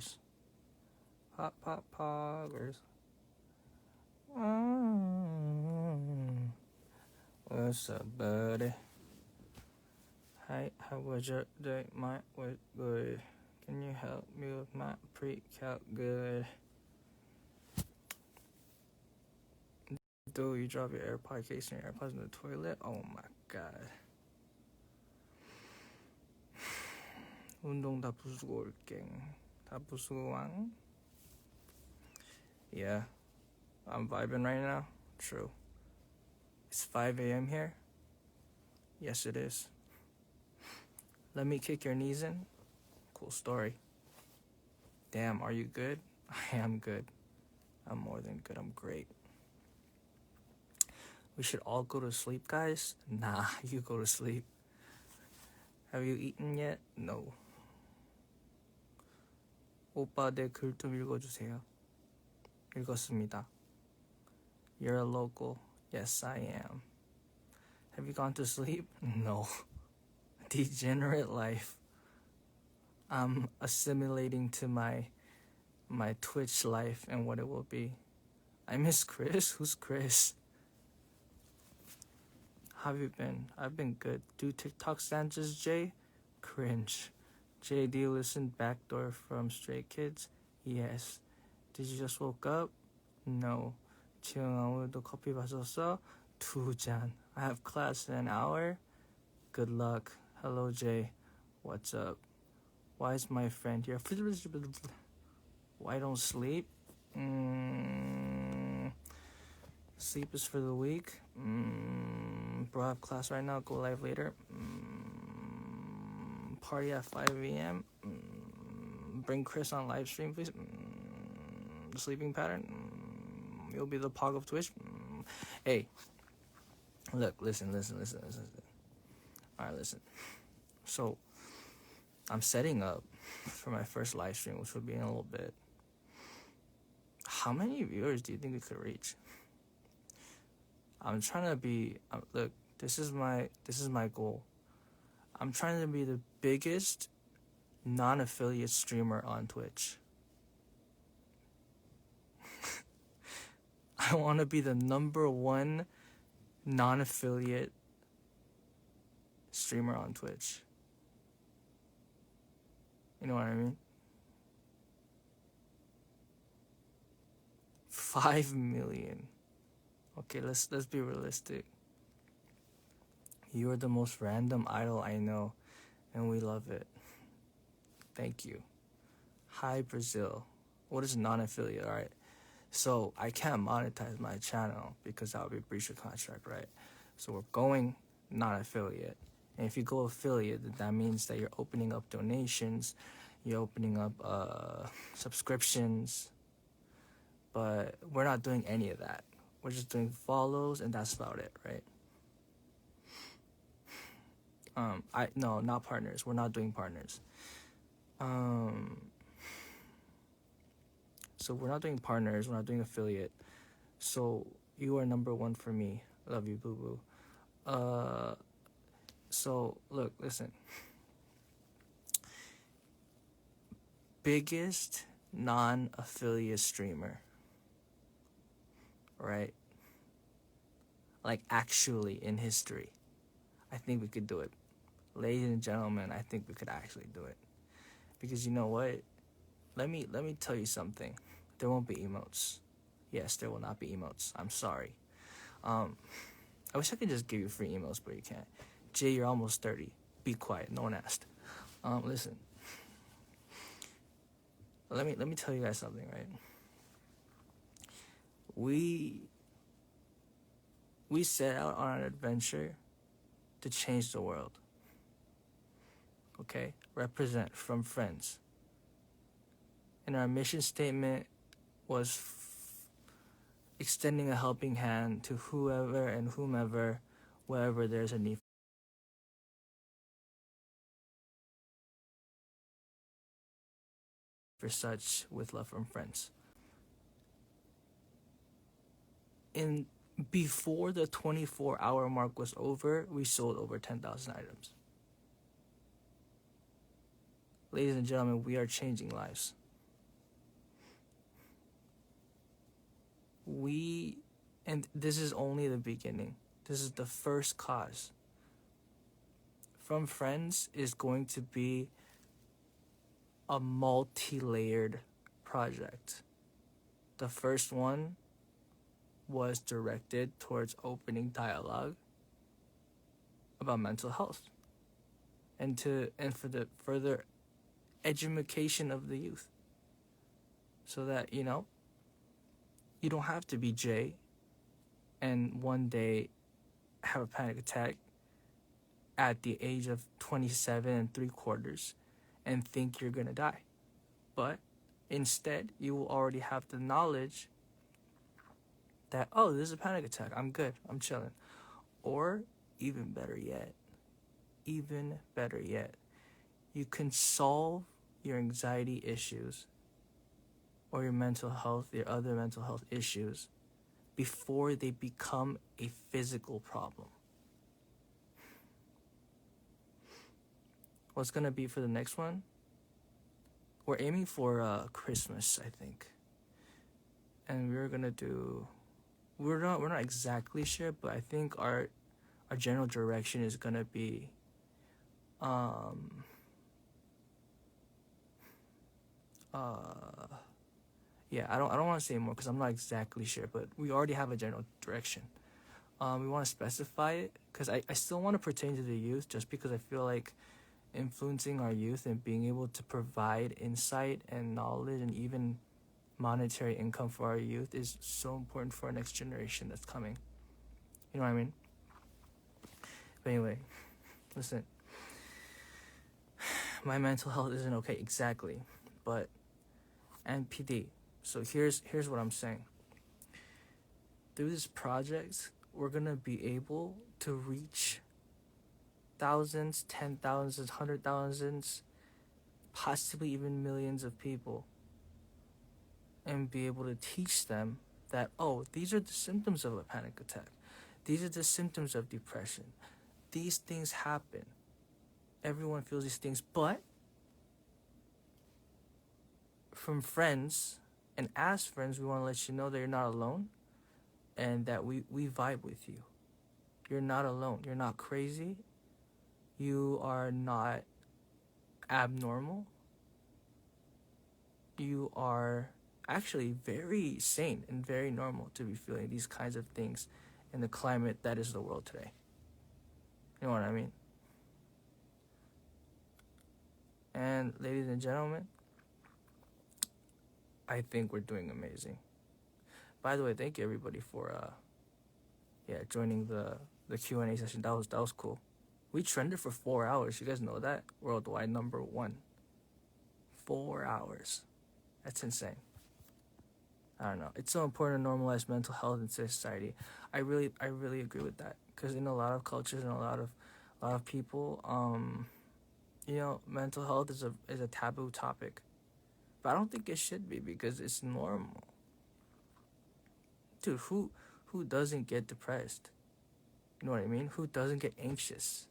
poggers. Pop poggers. What's up, buddy? Hi, how was your day? Mine was good. Can you help me with my pre-calc good? Dude, you drop your AirPod case and your AirPods in the toilet? Oh my god. 운동 다 부수고 올게. 다 부수고 왕? Yeah, I'm vibing right now. True. It's 5 a.m. here? Yes, it is. Let me kick your knees in? Cool story. Damn, are you good? I am good. I'm more than good. I'm great. We should all go to sleep, guys? Nah, you go to sleep. Have you eaten yet? No. 오빠 내 글 좀 읽어주세요. 읽었습니다. You're a local. Yes, I am. Have you gone to sleep? No. Degenerate life. I'm assimilating to my Twitch life and what it will be. I miss Chris. Who's Chris? How have you been? I've been good. Do TikTok dances, Jay? Cringe. Jay, do you listen Backdoor from Stray Kids? Yes. Did you just woke up? No. 지영아, 오늘도 커피 마셨어? 2잔. I have class in an hour? Good luck. Hello, Jay. What's up? Why is my friend here? Why don't sleep? Sleep is for the weak. Bro, I have class right now. Go live later. Party at 5 a.m. Bring Chris on live stream, please. The sleeping pattern. You'll be the pog of Twitch. Hey, look, listen. All right, listen. So, I'm setting up for my first live stream, which will be in a little bit. How many viewers do you think we could reach? I'm trying to be. Look, this is my goal. I'm trying to be the biggest non-affiliate streamer on Twitch. I want to be the #1 non-affiliate streamer on Twitch. You know what I mean? 5 million. Okay, let's be realistic. You are the most random idol I know, and we love it. Thank you. Hi, Brazil. What is non-affiliate? All right. So I can't monetize my channel because that would be a breach of contract, right? So we're going non-affiliate. And if you go affiliate, that means that you're opening up donations, you're opening up subscriptions, but we're not doing any of that. We're just doing follows, and that's about it, right? No, not partners. We're not doing partners. So we're not doing partners. We're not doing affiliate. So you are #1 for me. Love you, boo boo. So look, listen. Biggest non-affiliate streamer. Right? Like actually in history. I think we could do it. Ladies and gentlemen, I think we could actually do it. Because you know what? Let me tell you something. There won't be emotes. Yes, there will not be emotes. I'm sorry. I wish I could just give you free emotes, but you can't. Jay, you're almost 30. Be quiet. No one asked. Listen. Let me tell you guys something, right? We set out on an adventure to change the world. Okay? Represent from friends. And our mission statement was extending a helping hand to whoever and whomever, wherever there's a need for such, with love from friends. Before the 24-hour mark was over, we sold over 10,000 items. Ladies and gentlemen, we are changing lives. and this is only the beginning. This is the first cause. From Friends is going to be a multi-layered project. The first one was directed towards opening dialogue about mental health and for the further education of the youth, so that you don't have to be Jay and one day have a panic attack at the age of 27 and 3/4 and think you're gonna die. But instead, you will already have the knowledge that, oh, this is a panic attack, I'm good, I'm chilling. Or even better yet, you can solve your anxiety issues or your other mental health issues before they become a physical problem. What's gonna be for the next one? We're aiming for Christmas, I think, and we're not exactly sure, but I think our general direction is gonna be yeah, I don't want to say more because I'm not exactly sure, but we already have a general direction. We want to specify it because I still want to pertain to the youth, just because I feel like influencing our youth and being able to provide insight and knowledge and even monetary income for our youth is so important for our next generation that's coming. You know what I mean? But anyway, listen. My mental health isn't okay, exactly, but NPD. So here's what I'm saying. Through this project, we're gonna be able to reach thousands, 10,000s, 100,000s, possibly even millions of people, and be able to teach them that, oh, these are the symptoms of a panic attack. These are the symptoms of depression. These things happen. Everyone feels these things, but from Friends, and as friends, we want to let you know that you're not alone and that we vibe with you. You're not alone. You're not crazy. You are not abnormal. You are actually very sane and very normal to be feeling these kinds of things in the climate that is the world today. You know what I mean? And ladies and gentlemen, I think we're doing amazing. By the way, thank you everybody for joining the Q&A session. That was cool. We trended for 4 hours. You guys know that? Worldwide #1. 4 hours. That's insane. I don't know. It's so important to normalize mental health in society. I really agree with that, because in a lot of cultures and a lot of people, mental health is a taboo topic. But I don't think it should be, because it's normal. Dude, who doesn't get depressed? You know what I mean? Who doesn't get anxious?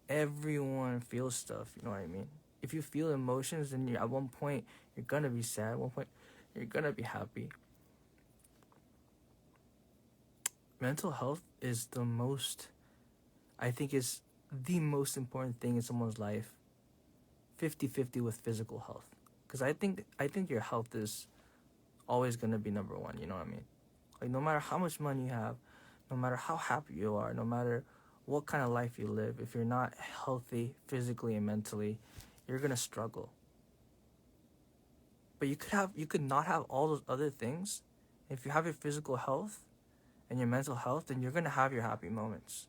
Everyone feels stuff, you know what I mean? If you feel emotions, then at one point you're gonna be sad, at one point you're gonna be happy. Mental health is the most important thing in someone's life. 50-50 with physical health. Because I think your health is always gonna be #1, you know what I mean? Like, no matter how much money you have, no matter how happy you are, no matter what kind of life you live, if you're not healthy physically and mentally, you're gonna struggle. But you could not have all those other things. If you have your physical health and your mental health, then you're gonna have your happy moments.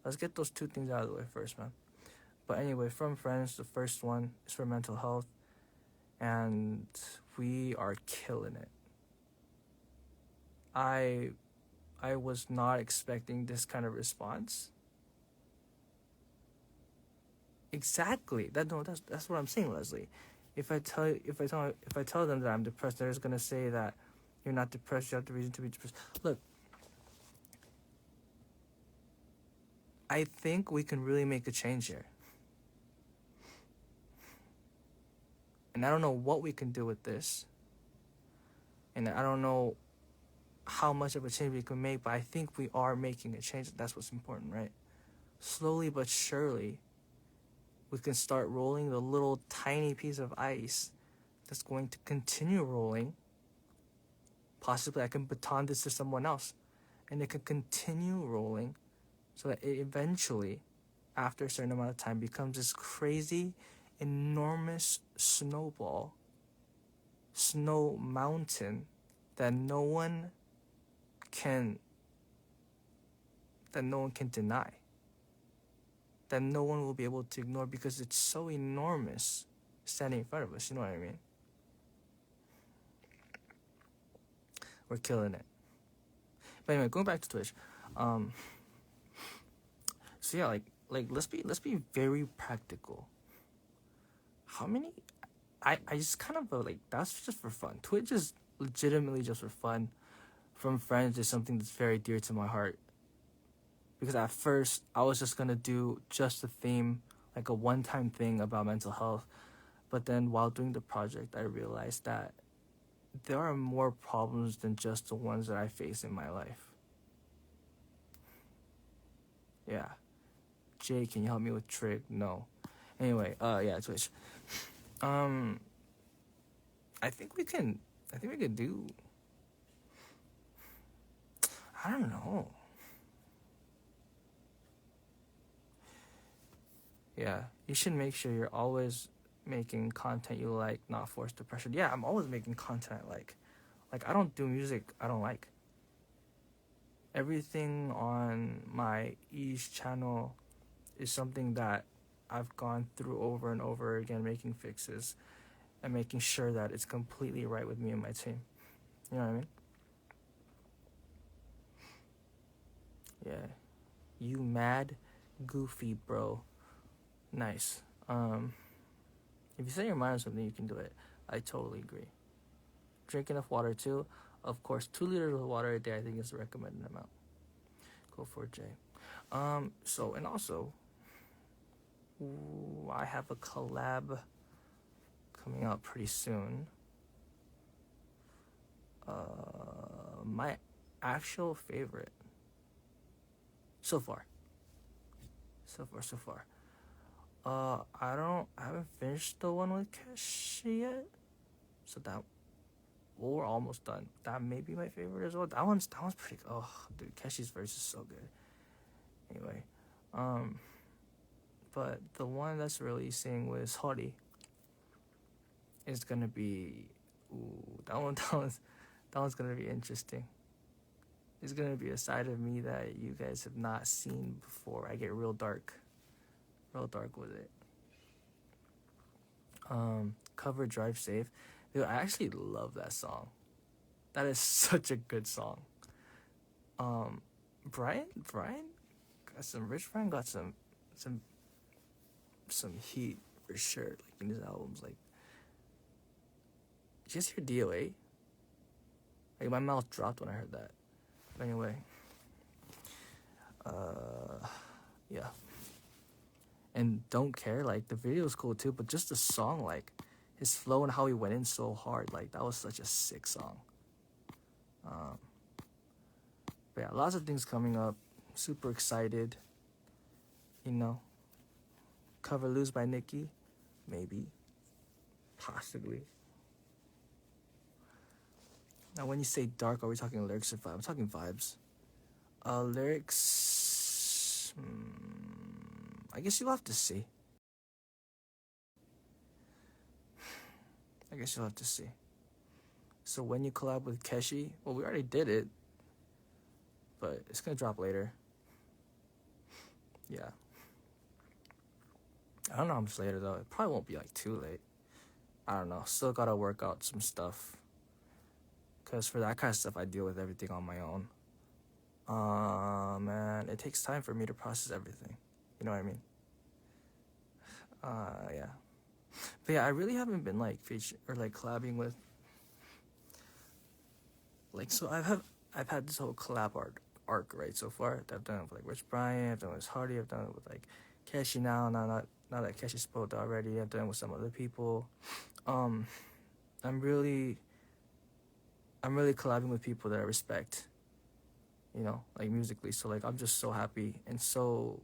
Let's get those two things out of the way first, man. But anyway, from Friends, the first one is for mental health, and we are killing it. I was not expecting this kind of response. Exactly. That's what I'm saying, Leslie. If I tell them that I'm depressed, they're just gonna say that you're not depressed. You have the reason to be depressed. Look, I think we can really make a change here. And I don't know what we can do with this, And I don't know how much of a change we can make, but I think we are making a change. That's what's important, right? Slowly but surely, we can start rolling the little tiny piece of ice that's going to continue rolling. Possibly I can baton this to someone else, and it can continue rolling so that it eventually, after a certain amount of time, becomes this crazy, enormous snow mountain that no one can deny, that no one will be able to ignore because it's so enormous standing in front of us. You know what I mean? We're killing it. But anyway, going back to Twitch. So yeah, like let's be very practical. How many? I just kind of like, that's just for fun. Twitch is legitimately just for fun. From friends is something that's very dear to my heart. Because at first I was just gonna do just a theme, like a one-time thing about mental health. But then while doing the project, I realized that there are more problems than just the ones that I face in my life. Yeah. Jay, can you help me with Trig? No. Anyway, yeah, Twitch. I think we could do, I don't know. Yeah, you should make sure you're always making content you like, not forced to pressure. Yeah, I'm always making content I like. Like, I don't do music I don't like. Everything on my Ease channel is something that I've gone through over and over again, making fixes and making sure that it's completely right with me and my team. You know what I mean? Yeah. You mad goofy, bro. Nice. If you set your mind on something, you can do it. I totally agree. Drink enough water too. Of course, 2 liters of water a day, I think, is the recommended amount. Go for it, Jay. So, and also, I have a collab coming out pretty soon. My actual favorite so far. I haven't finished the one with Keshi yet. So that, well, we're almost done. That may be my favorite as well. That one's pretty, oh, dude, Keshi's verse is so good. Anyway, but the one that's releasing with Hori is gonna be, that one's gonna be interesting. It's gonna be a side of me that you guys have not seen before. I get real dark with it. Cover Drive Safe. Dude, I actually love that song. That is such a good song. Brian got some, Rich Brian got some heat for sure, like in his albums. Like, did you just hear DOA? Like, my mouth dropped when I heard that. But anyway, yeah. And Don't Care, like, the video was cool too, but just the song, like, his flow and how he went in so hard, like, that was such a sick song. But yeah, lots of things coming up. Super excited. You know, cover Lose by Nicki, maybe, possibly. Now, when you say dark, are we talking lyrics or vibes? I'm talking vibes. Lyrics, I guess you'll have to see. So when you collab with Keshi, well, we already did it, but it's gonna drop later. Yeah. I don't know how much later, though. It probably won't be, like, too late. I don't know. Still gotta work out some stuff. Because for that kind of stuff, I deal with everything on my own. Man, it takes time for me to process everything. You know what I mean? Yeah. But yeah, I really haven't been, like, collabing with, like, so I've had this whole collab arc, right, so far. I've done it with, like, Rich Brian, I've done it with Hardy, I've done it with, like, Keshi now that Keshi spoke already, I've done it with some other people. I'm really I'm really collabing with people that I respect, like musically. So like I'm just so happy and so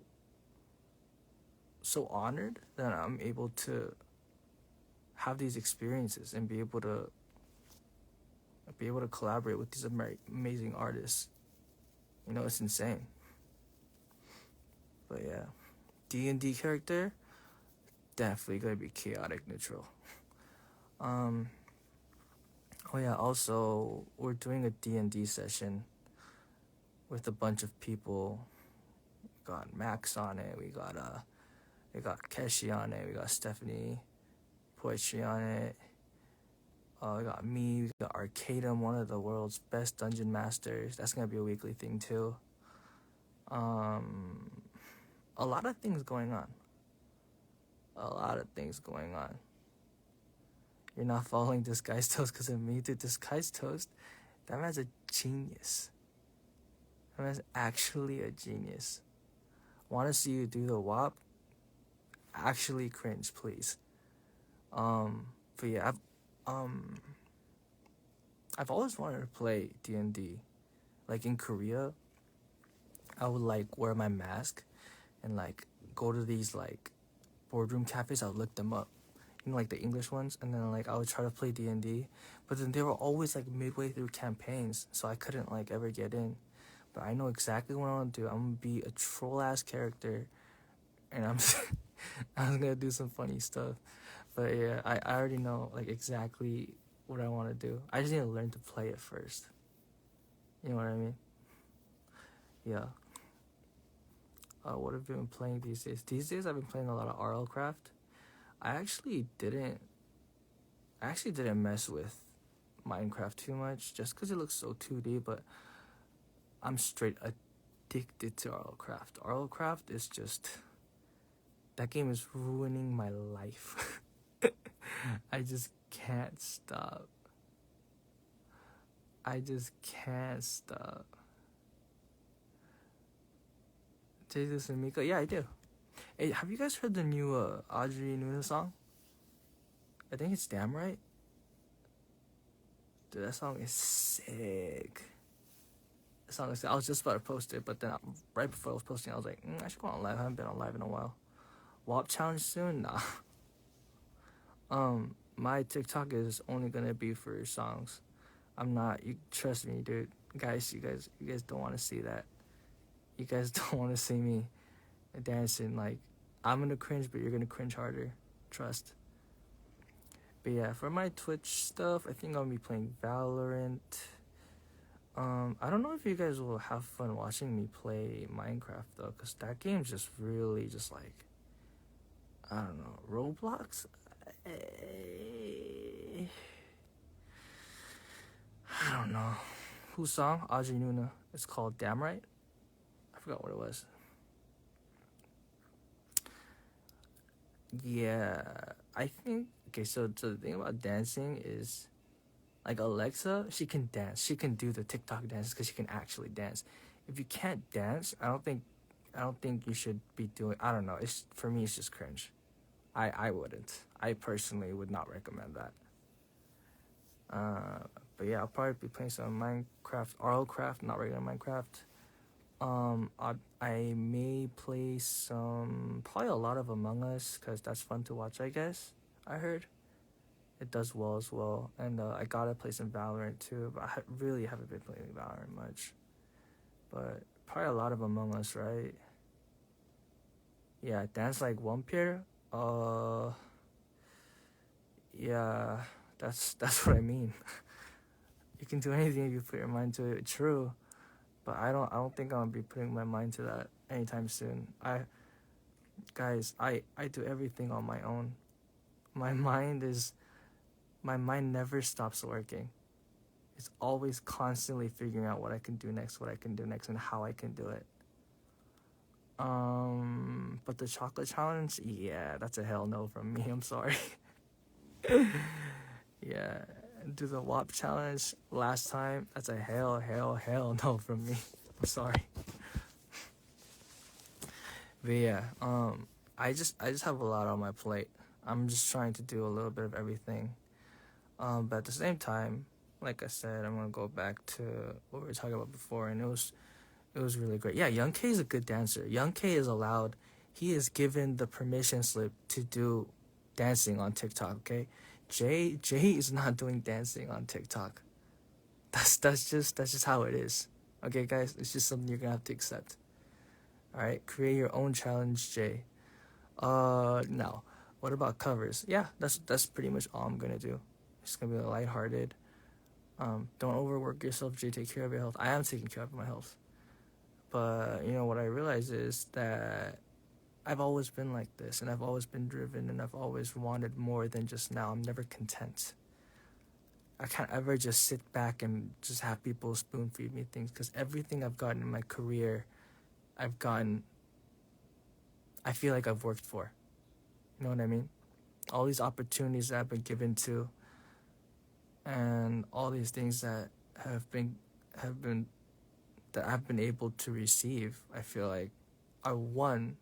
honored that I'm able to have these experiences and be able to collaborate with these amazing artists. It's insane. But yeah, D&D character definitely gonna be chaotic neutral. Um. Oh yeah. Also, we're doing a D&D session with a bunch of people. We got Max on it. We got Keshi on it. We got Stephanie Poetry on it. We got me. We got Arcadum, one of the world's best dungeon masters. That's gonna be a weekly thing too. A lot of things going on. You're not following this guy's toast because of me, dude. This guy's toast, that man's a genius. That man's actually a genius. Want to see you do the WAP? Actually cringe, please. But yeah, I've always wanted to play D&D. Like in Korea, I would like wear my mask and like go to these like boardroom cafes. I would look them up, like the English ones, and then like I would try to play D&D, but then they were always like midway through campaigns, so I couldn't like ever get in. But I know exactly what I want to do. I'm gonna be a troll ass character, and I'm gonna do some funny stuff. But yeah, I already know like exactly what I want to do. I just need to learn to play it first. You know what I mean? Yeah. What have you been playing these days? These days I've been playing a lot of RL Craft. I actually didn't mess with Minecraft too much just because it looks so 2D, but I'm straight addicted to RL Craft. RL Craft is just, that game is ruining my life. I just can't stop. Jesus and Mika, yeah, I do. Hey, have you guys heard the new Audrey Nuna song? I think it's Damn Right. Dude, that song is sick. I was just about to post it, but then right before I was posting, I was like, I should go on live. I haven't been on live in a while. WAP challenge soon? Nah. My TikTok is only gonna be for songs. I'm not. You trust me, dude. Guys, you guys don't want to see that. You guys don't want to see me dancing. Like, I'm gonna cringe, but you're gonna cringe harder. Trust. But yeah, for my Twitch stuff, I think I'll be playing Valorant. I don't know if you guys will have fun watching me play Minecraft though, cause that game's just really just like, I don't know, Roblox. I don't know. Whose song? Audrey Nuna. It's called Damn Right. I forgot what it was. Yeah, I think. Okay, so the thing about dancing is, like Alexa, she can dance. She can do the TikTok dances because she can actually dance. If you can't dance, I don't think you should be doing. I don't know. For me, it's just cringe. I wouldn't. I personally would not recommend that. But yeah, I'll probably be playing some Minecraft, RLCraft, not regular Minecraft. I may play probably a lot of Among Us because that's fun to watch. I guess I heard it does well as well, and I gotta play some Valorant too. But I really haven't been playing Valorant much. But probably a lot of Among Us, right? Yeah, dance like Vampire. Yeah, that's what I mean. You can do anything if you put your mind to it. True, but I don't think I'm gonna be putting my mind to that anytime soon. Guys, I do everything on my own. My mind never stops working. It's always constantly figuring out what I can do next, and how I can do it. But the chocolate challenge, yeah, that's a hell no from me. I'm sorry. Yeah, do the WAP challenge last time. That's a hell no from me. I'm sorry. But yeah, I just have a lot on my plate. I'm just trying to do a little bit of everything. But at the same time, like I said, I'm gonna go back to what we were talking about before, and it was really great. Yeah, Young K is a good dancer. Young K is allowed. He is given the permission slip to do dancing on TikTok. Okay, Jay is not doing dancing on TikTok. That's just how it is. Okay, guys, it's just something you're gonna have to accept. All right, create your own challenge, Jay. Now, what about covers? Yeah, that's pretty much all I'm gonna do. It's gonna be lighthearted. Don't overwork yourself, Jay. Take care of your health. I am taking care of my health. But what I realize is that I've always been like this, and I've always been driven, and I've always wanted more than just now. I'm never content. I can't ever just sit back and just have people spoon feed me things, because everything I've gotten in my career, I've gotten, I feel like I've worked for. You know what I mean? All these opportunities that I've been given to, and all these things that have been that I've been able to receive, I feel like are one,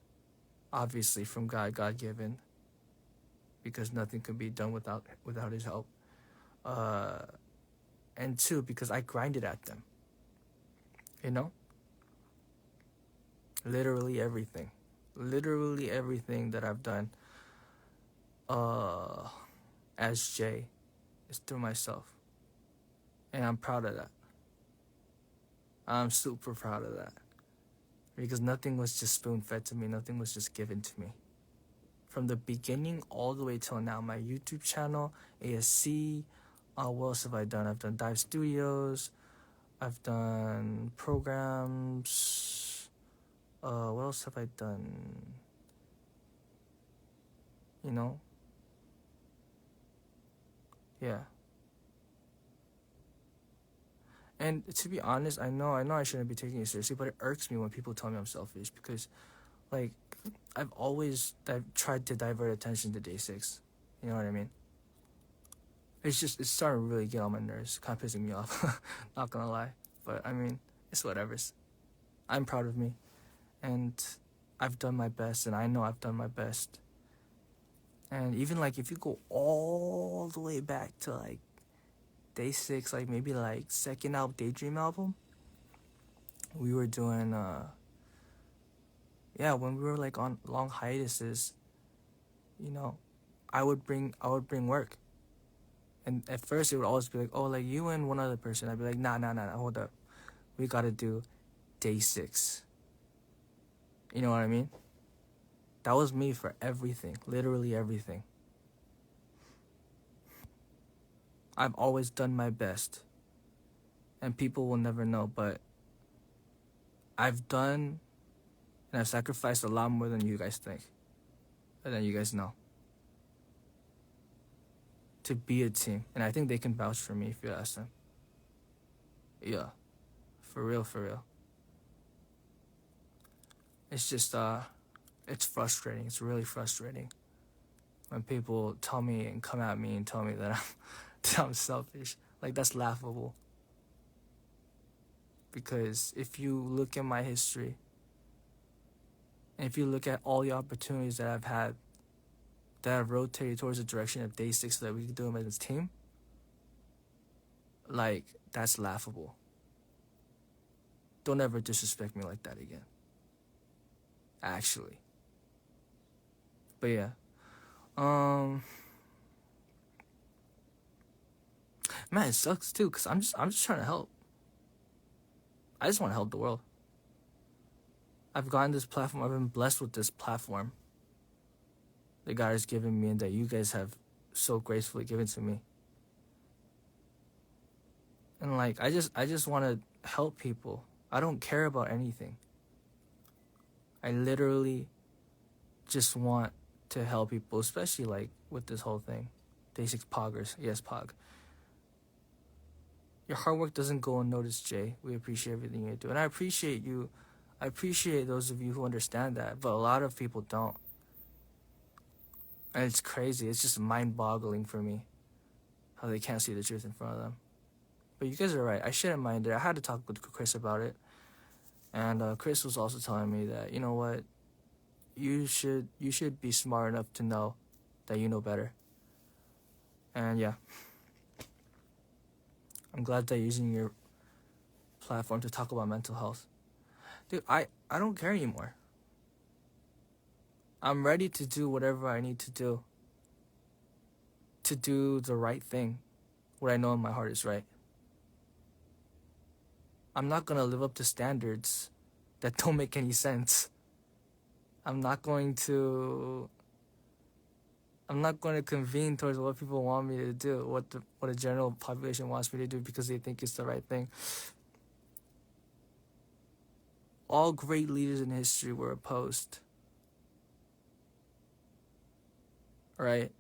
obviously from God given, because nothing can be done without His help. And two, because I grinded at them. Literally everything that I've done, as Jay, is through myself, and I'm proud of that. I'm super proud of that, because nothing was just spoon-fed to me. Nothing was just given to me. From the beginning all the way till now, my YouTube channel, ASC, what else have I done? I've done Dive Studios, I've done programs, what else have I done? Yeah. And to be honest, I know I shouldn't be taking it seriously, but it irks me when people tell me I'm selfish, because, like, I've always tried to divert attention to day 6. You know what I mean? It's starting to really get on my nerves, kind of pissing me off, not gonna lie. But, I mean, it's whatever's. I'm proud of me, and I've done my best, and I know I've done my best. And even, like, if you go all the way back to, like, day 6, like, maybe, like, second Daydream album, we were doing, when we were, like, on long hiatuses, I would bring work. And at first it would always be like, oh, like, you and one other person. I'd be like, nah, hold up. We gotta do day 6. You know what I mean? That was me for everything, literally everything. I've always done my best, and people will never know, but I've done and I've sacrificed a lot more than you guys think, and than you guys know, to be a team. And I think they can vouch for me if you ask them. Yeah, for real. It's just, it's frustrating. It's really frustrating when people tell me and come at me and tell me that I'm selfish. Like, that's laughable. Because if you look at my history, and if you look at all the opportunities that I've had that have rotated towards the direction of day 6 so that we can do them as a team, like, that's laughable. Don't ever disrespect me like that again. Actually. But yeah. Man, it sucks too, because I'm just trying to help. I just want to help the world. I've gotten this platform. I've been blessed with this platform that God has given me, and that you guys have so gracefully given to me. And, like, I just want to help people. I don't care about anything. I literally just want to help people, especially, like, with this whole thing. Day 6 poggers. Yes, pog. Your hard work doesn't go unnoticed, Jay. We appreciate everything you do. And I appreciate you. I appreciate those of you who understand that. But a lot of people don't. And it's crazy. It's just mind-boggling for me how they can't see the truth in front of them. But you guys are right. I shouldn't mind it. I had to talk with Chris about it. And Chris was also telling me that, you know what? You should be smart enough to know that you know better. And yeah. I'm glad that you're using your platform to talk about mental health. Dude, I don't care anymore. I'm ready to do whatever I need to do the right thing, what I know in my heart is right. I'm not gonna live up to standards that don't make any sense. I'm not going to convene towards what people want me to do, what a general population wants me to do because they think it's the right thing. All great leaders in history were opposed. Right?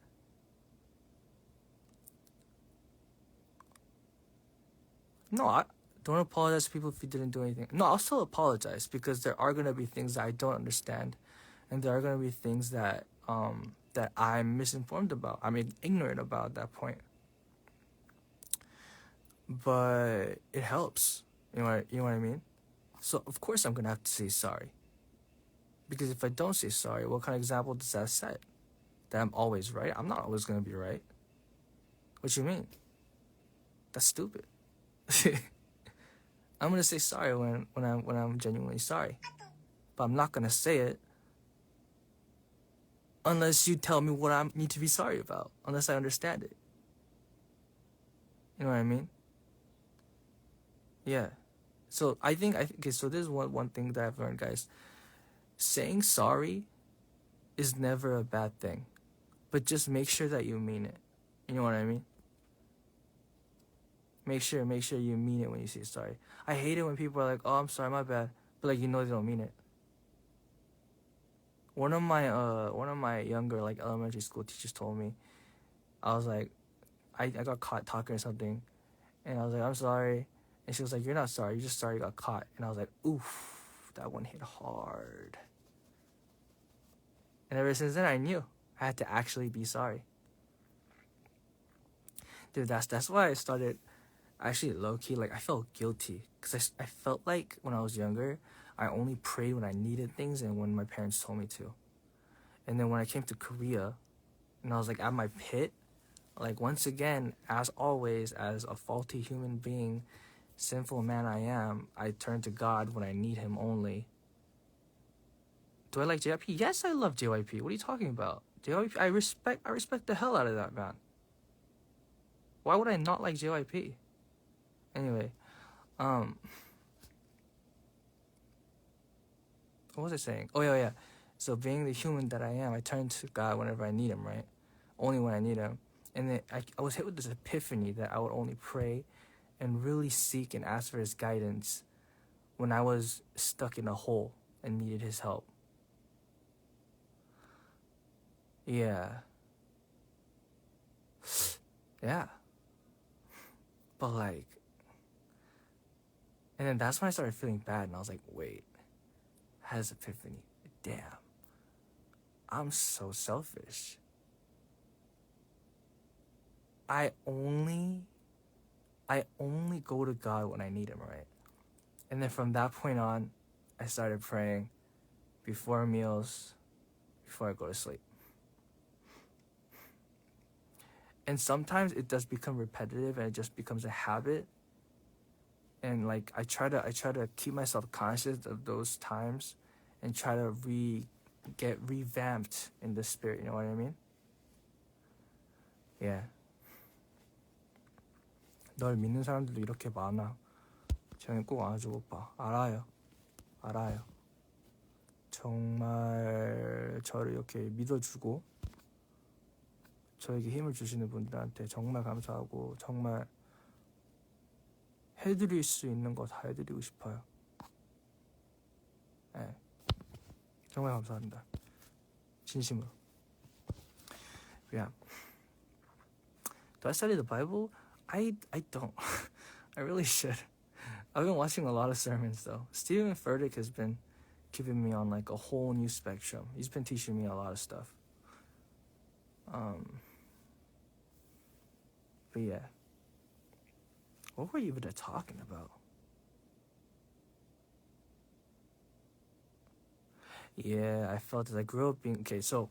No, I don't apologize to people if you didn't do anything. No, I'll still apologize because there are gonna be things that I don't understand, and there are gonna be things that that I'm misinformed about. I mean, ignorant about at that point. But it helps. You know what I mean? So of course I'm gonna have to say sorry. Because if I don't say sorry, what kind of example does that set? That I'm always right? I'm not always gonna be right. What you mean? That's stupid. I'm gonna say sorry when I'm genuinely sorry. But I'm not gonna say it unless you tell me what I need to be sorry about. Unless I understand it. You know what I mean? Yeah. So I think okay, so there's one thing that I've learned, guys. Saying sorry is never a bad thing. But just make sure that you mean it. You know what I mean? Make sure you mean it when you say sorry. I hate it when people are like, "Oh, I'm sorry, my bad," but like they don't mean it. One of my younger like elementary school teachers told me, I was like, I got caught talking or something, and I was like, "I'm sorry," and she was like, "You're not sorry. You're just sorry you got caught." And I was like, "Oof, that one hit hard." And ever since then, I knew I had to actually be sorry. Dude, that's why I started. Actually, low-key, like, I felt guilty. Because I felt like when I was younger, I only prayed when I needed things and when my parents told me to. And then when I came to Korea, and I was, like, at my pit, like, once again, as always, as a faulty human being, sinful man I am, I turn to God when I need him only. Do I like JYP? Yes, I love JYP. What are you talking about? JYP, I respect the hell out of that man. Why would I not like JYP? Anyway, what was I saying? Oh, yeah. So being the human that I am, I turn to God whenever I need him, right? Only when I need him. And then I was hit with this epiphany that I would only pray and really seek and ask for his guidance when I was stuck in a hole and needed his help. Yeah. Yeah. But like, and then that's when I started feeling bad and I was like, wait, I had this epiphany. Damn. I'm so selfish. I only go to God when I need him, right? And then from that point on, I started praying before meals, before I go to sleep. And sometimes it does become repetitive and it just becomes a habit. And like I try to keep myself conscious of those times and try to get revamped in the spirit, you know what I mean? Yeah. 널 믿는 사람들도 이렇게 많아. 쟤는 꼭 안아주고 오빠. 알아요. 정말 저를 이렇게 믿어주고 저에게 힘을 주시는 분들한테 정말 감사하고 정말 해드릴 수 있는 거 다 해드리고 싶어요. 네. 정말 감사합니다. 진심으로. Yeah. Do I study the Bible? I don't. I really should. I've been watching a lot of sermons though. Stephen Furtick has been keeping me on like a whole new spectrum. He's been teaching me a lot of stuff. But yeah. What were you even talking about? Yeah, I felt that I grew up being... Okay, so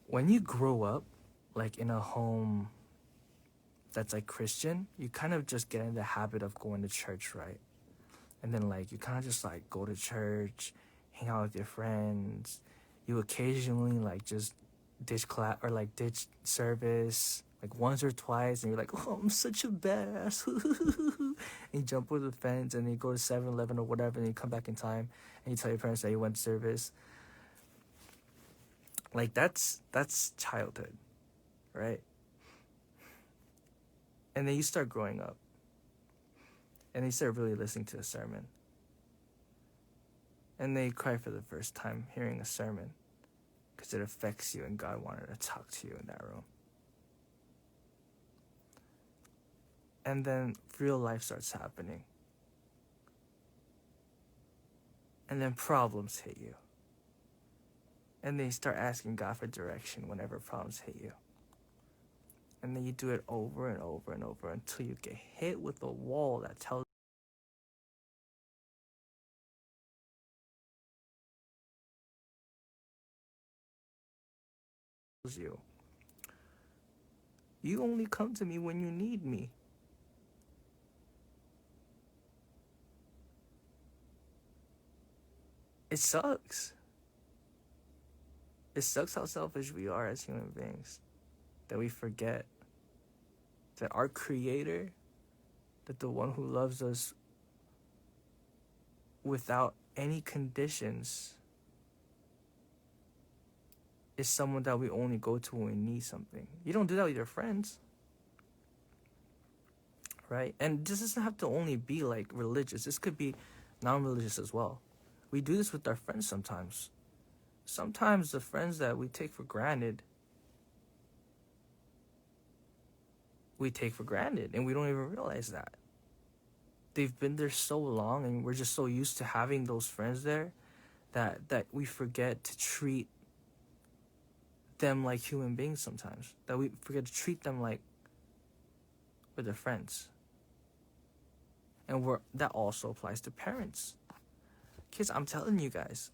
when you grow up, like in a home that's like Christian, you kind of just get in the habit of going to church, right? And then like you kind of just like go to church, hang out with your friends. You occasionally like just ditch class or like ditch service like once or twice, and you're like, oh, I'm such a badass. And you jump over the fence, and then you go to 7-Eleven or whatever, and you come back in time, and you tell your parents that you went to service. Like that's childhood, right? And then you start growing up, and then you start really listening to a sermon, and then you cry for the first time hearing a sermon because it affects you, and God wanted to talk to you in that room. And then real life starts happening. And then problems hit you. And then you start asking God for direction whenever problems hit you. And then you do it over and over and over until you get hit with a wall that tells you, you only come to me when you need me. It sucks. It sucks how selfish we are as human beings. That we forget that our Creator, that the one who loves us without any conditions, is someone that we only go to when we need something. You don't do that with your friends, right? And this doesn't have to only be like religious. This could be non-religious as well. We do this with our friends sometimes. Sometimes the friends that we take for granted, and we don't even realize that. They've been there so long, and we're just so used to having those friends there that we forget to treat them like human beings sometimes. That we forget to treat them like with their friends. And that also applies to parents. Kids, I'm telling you guys,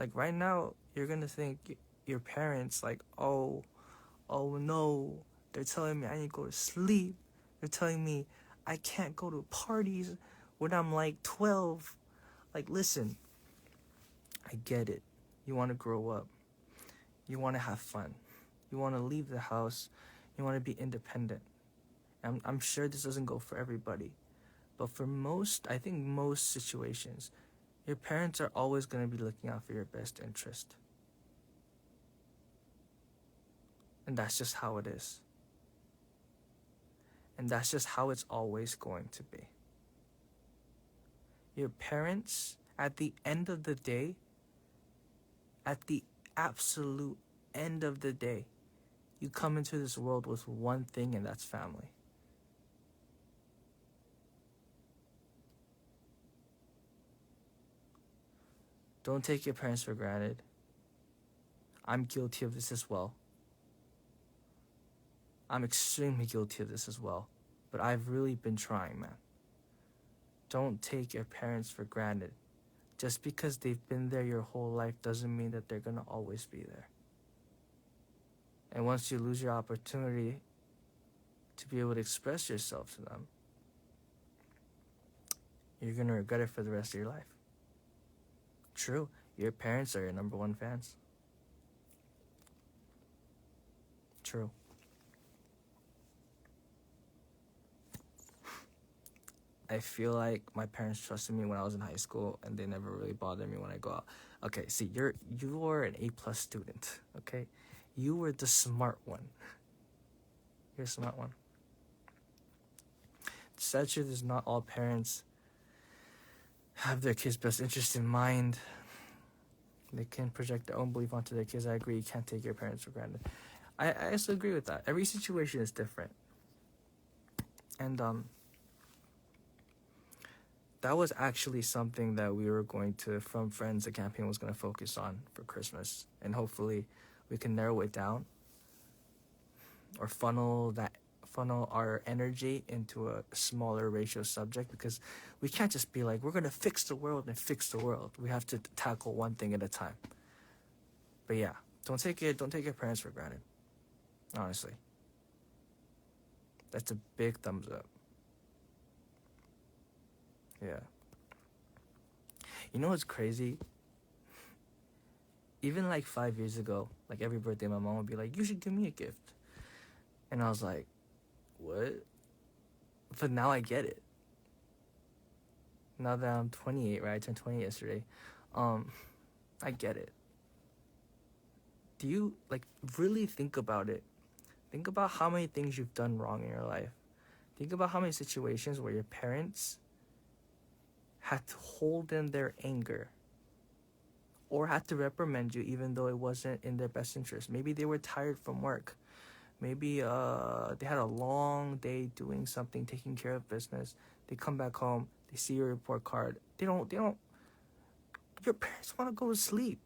like right now, you're gonna think your parents like, oh no, they're telling me I need to go to sleep. They're telling me I can't go to parties when I'm like 12. Like, listen, I get it. You want to grow up. You want to have fun. You want to leave the house. You want to be independent. I'm sure this doesn't go for everybody. But for I think most situations, your parents are always going to be looking out for your best interest. And that's just how it is. And that's just how it's always going to be. Your parents, at the end of the day, at the absolute end of the day, you come into this world with one thing, and that's family. Don't take your parents for granted. I'm guilty of this as well. I'm extremely guilty of this as well. But I've really been trying, man. Don't take your parents for granted. Just because they've been there your whole life doesn't mean that they're going to always be there. And once you lose your opportunity to be able to express yourself to them, you're going to regret it for the rest of your life. True, your parents are your number one fans. True. I feel like my parents trusted me when I was in high school, and they never really bothered me when I go out. Okay, see, you were an A+ student, okay? You were the smart one. You're a smart one. The sad truth is not all parents have their kids' best interest in mind. They can project their own belief onto their kids. I agree, you can't take your parents for granted. I also agree with that. Every situation is different. And that was actually something that we were going to, from Friends, the campaign was going to focus on for Christmas. And hopefully we can narrow it down or funnel our energy into a smaller ratio subject, because we can't just be like, we're going to fix the world and fix the world. We have to tackle one thing at a time. But yeah, don't take your parents for granted. Honestly. That's a big thumbs up. Yeah. You know what's crazy? Even like 5 years ago, like every birthday, my mom would be like, "You should give me a gift," and I was like, "What?" But now I get it. Now that I'm 28, right? I turned 20 yesterday. I get it. Do you like really think about it? Think about how many things you've done wrong in your life. Think about how many situations where your parents had to hold in their anger or had to reprimand you even though it wasn't in their best interest. Maybe they were tired from work. Maybe they had a long day doing something, taking care of business. They come back home, they see your report card. They don't your parents want to go to sleep.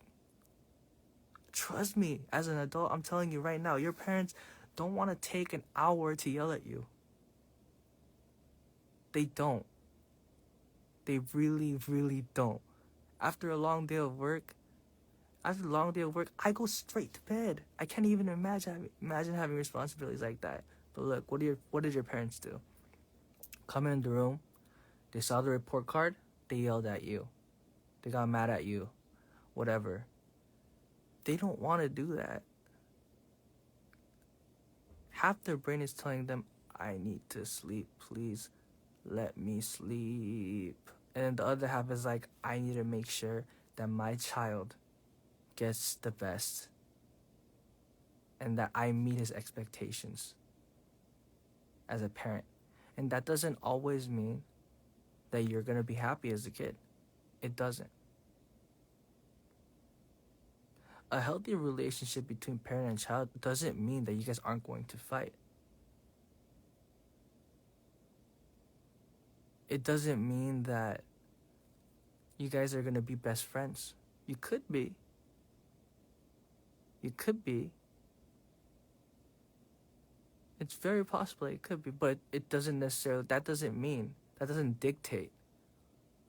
Trust me, as an adult, I'm telling you right now, your parents don't want to take an hour to yell at you. They don't. They really, really don't. After a long day of work, I go straight to bed. I can't even imagine having responsibilities like that. But look, what did your parents do? Come in the room, they saw the report card, they yelled at you. They got mad at you. Whatever. They don't want to do that. Half their brain is telling them, I need to sleep, please let me sleep. And then the other half is like, I need to make sure that my child gets the best and that I meet his expectations as a parent. And that doesn't always mean that you're going to be happy as a kid. It doesn't. A healthy relationship between parent and child doesn't mean that you guys aren't going to fight. It doesn't mean that you guys are going to be best friends. You could be. You could be. It's very possible it could be, but that doesn't dictate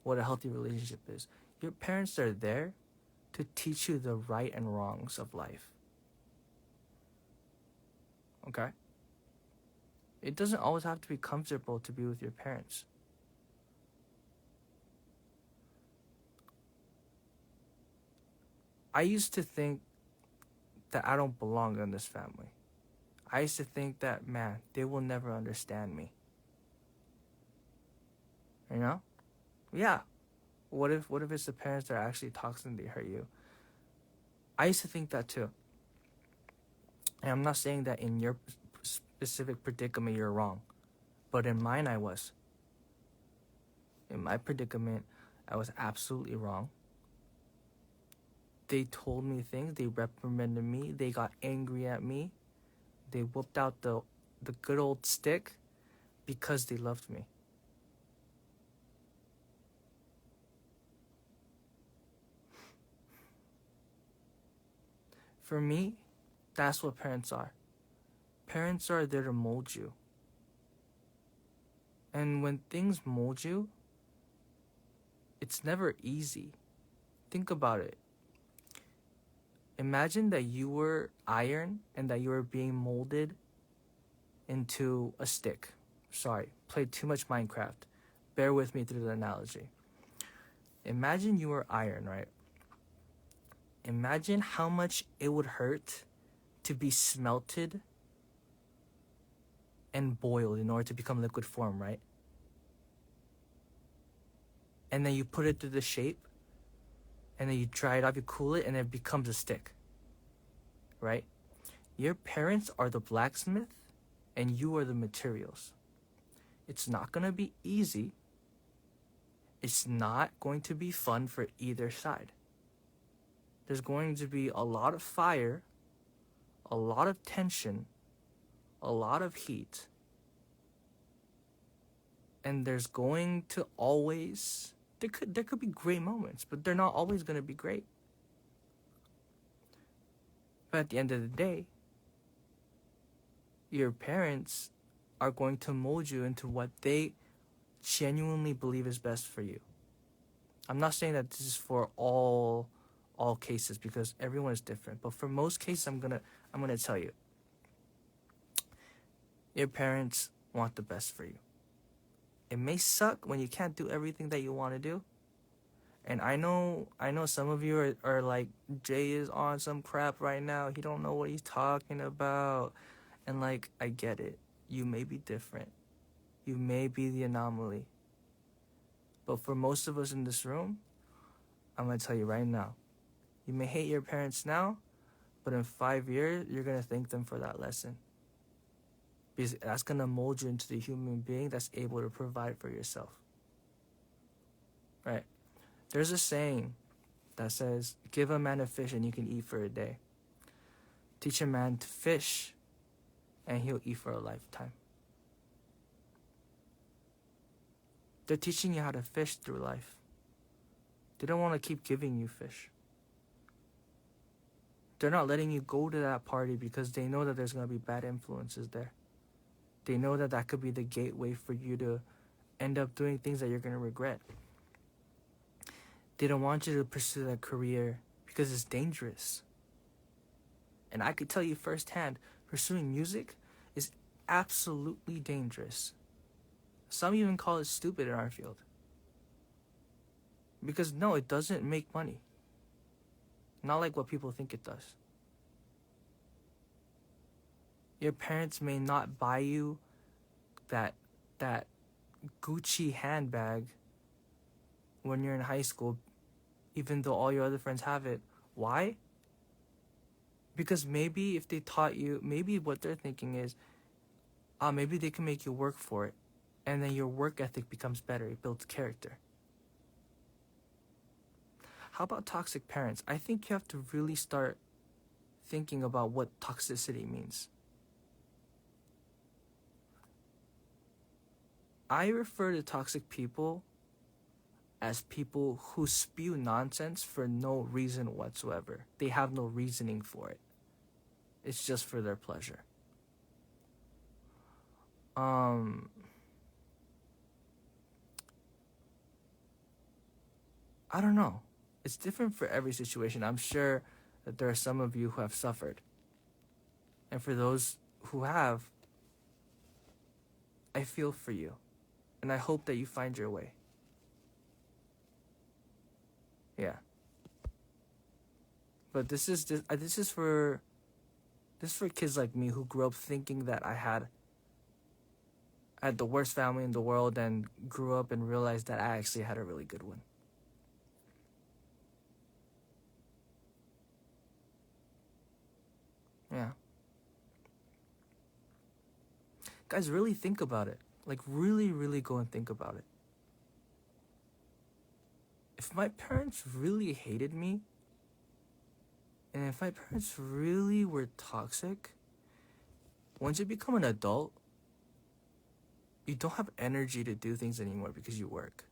what a healthy relationship is. Your parents are there to teach you the right and wrongs of life. Okay? It doesn't always have to be comfortable to be with your parents. I used to think that I don't belong in this family. I used to think that, man, they will never understand me. You know? Yeah. What if it's the parents that are actually toxic and they hurt you? I used to think that too. And I'm not saying that in your specific predicament you're wrong. But in mine I was. In my predicament, I was absolutely wrong. They told me things, they reprimanded me, they got angry at me. They whooped out the good old stick because they loved me. For me, that's what parents are. Parents are there to mold you. And when things mold you, it's never easy. Think about it. Imagine that you were iron and that you were being molded into a stick. Sorry, played too much Minecraft. Bear with me through the analogy. Imagine you were iron, right? Imagine how much it would hurt to be smelted and boiled in order to become liquid form, right? And then you put it through the shape, and then you dry it off, you cool it, and it becomes a stick, right? Your parents are the blacksmith, and you are the materials. It's not going to be easy. It's not going to be fun for either side. There's going to be a lot of fire, a lot of tension, a lot of heat. And there's going to always, there could be great moments, but they're not always going to be great. But at the end of the day, your parents are going to mold you into what they genuinely believe is best for you. I'm not saying that this is for all cases because everyone is different, but for most cases I'm gonna tell you. Your parents want the best for you. It may suck when you can't do everything that you want to do. And I know some of you are like, Jay is on some crap right now. He don't know what he's talking about. And like, I get it. You may be different. You may be the anomaly. But for most of us in this room, I'm going to tell you right now, you may hate your parents now, but in 5 years, you're going to thank them for that lesson. Because that's going to mold you into the human being that's able to provide for yourself. Right? There's a saying that says, give a man a fish and you can eat for a day. Teach a man to fish and he'll eat for a lifetime. They're teaching you how to fish through life. They don't want to keep giving you fish. They're not letting you go to that party because they know that there's going to be bad influences there. They know that that could be the gateway for you to end up doing things that you're going to regret. They don't want you to pursue that career because it's dangerous. And I could tell you firsthand, pursuing music is absolutely dangerous. Some even call it stupid in our field. Because no, it doesn't make money. Not like what people think it does. Your parents may not buy you that Gucci handbag when you're in high school, even though all your other friends have it. Why? Because maybe if they taught you, maybe what they're thinking is, maybe they can make you work for it. And then your work ethic becomes better. It builds character. How about toxic parents? I think you have to really start thinking about what toxicity means. I refer to toxic people as people who spew nonsense for no reason whatsoever. They have no reasoning for it. It's just for their pleasure. I don't know. It's different for every situation. I'm sure that there are some of you who have suffered. And for those who have, I feel for you. And I hope that you find your way. Yeah. But this is for kids like me who grew up thinking that I had the worst family in the world and grew up and realized that I actually had a really good one. Yeah. Guys, really think about it. Like, really, really go and think about it. If my parents really hated me, and if my parents really were toxic, once you become an adult, you don't have energy to do things anymore because you work.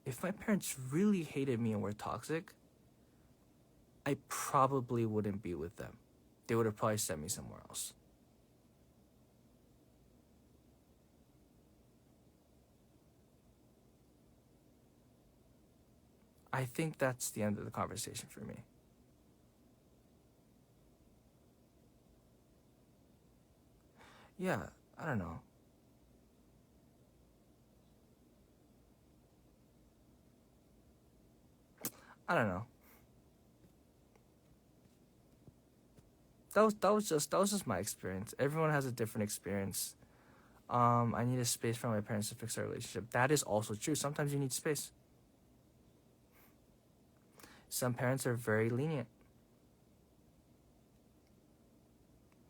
If my parents really hated me and were toxic, I probably wouldn't be with them. They would have probably sent me somewhere else. I think that's the end of the conversation for me. Yeah, I don't know. I don't know. That was just my experience. Everyone has a different experience. I need a space for my parents to fix our relationship. That is also true. Sometimes you need space. Some parents are very lenient.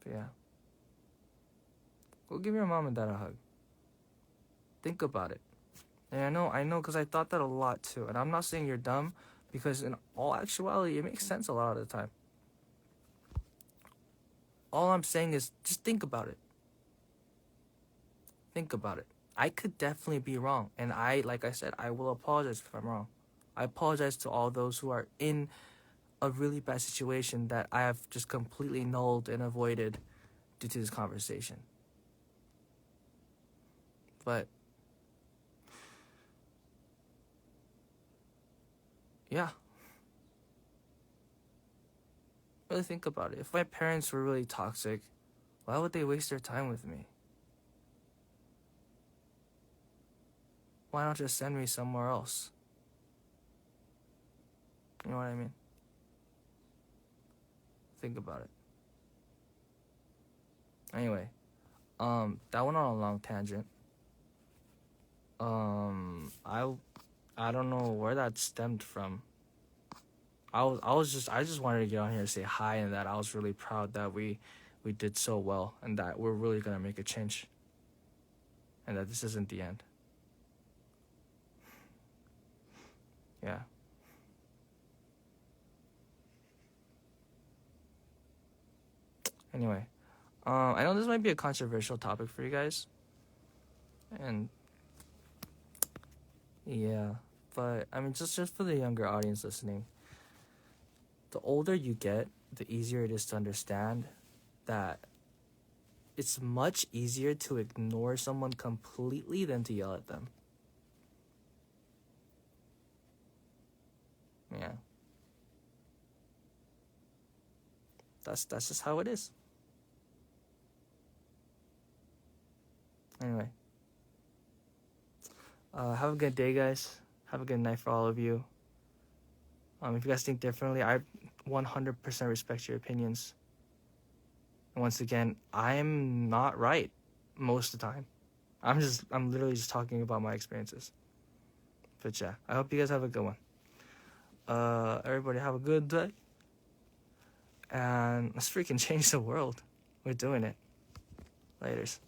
But yeah. Go give your mom and dad a hug. Think about it. And I know, because I thought that a lot too. And I'm not saying you're dumb, because in all actuality, it makes sense a lot of the time. All I'm saying is just think about it. Think about it. I could definitely be wrong. And like I said, I will apologize if I'm wrong. I apologize to all those who are in a really bad situation that I have just completely nulled and avoided due to this conversation. But yeah. Really think about it. If my parents were really toxic, why would they waste their time with me? Why not just send me somewhere else? You know what I mean? Think about it. Anyway, that went on a long tangent. I don't know where that stemmed from. I just wanted to get on here and say hi, and that I was really proud that we did so well, and that we're really gonna make a change, and that this isn't the end. Yeah. Anyway, I know this might be a controversial topic for you guys, and yeah, but I mean, just for the younger audience listening, the older you get, the easier it is to understand that it's much easier to ignore someone completely than to yell at them. Yeah. That's just how it is. Anyway. Have a good day, guys. Have a good night for all of you. If you guys think differently, I 100% respect your opinions. And once again, I'm not right most of the time. I'm literally just talking about my experiences. But yeah, I hope you guys have a good one. Everybody have a good day. And let's freaking change the world. We're doing it. Laters.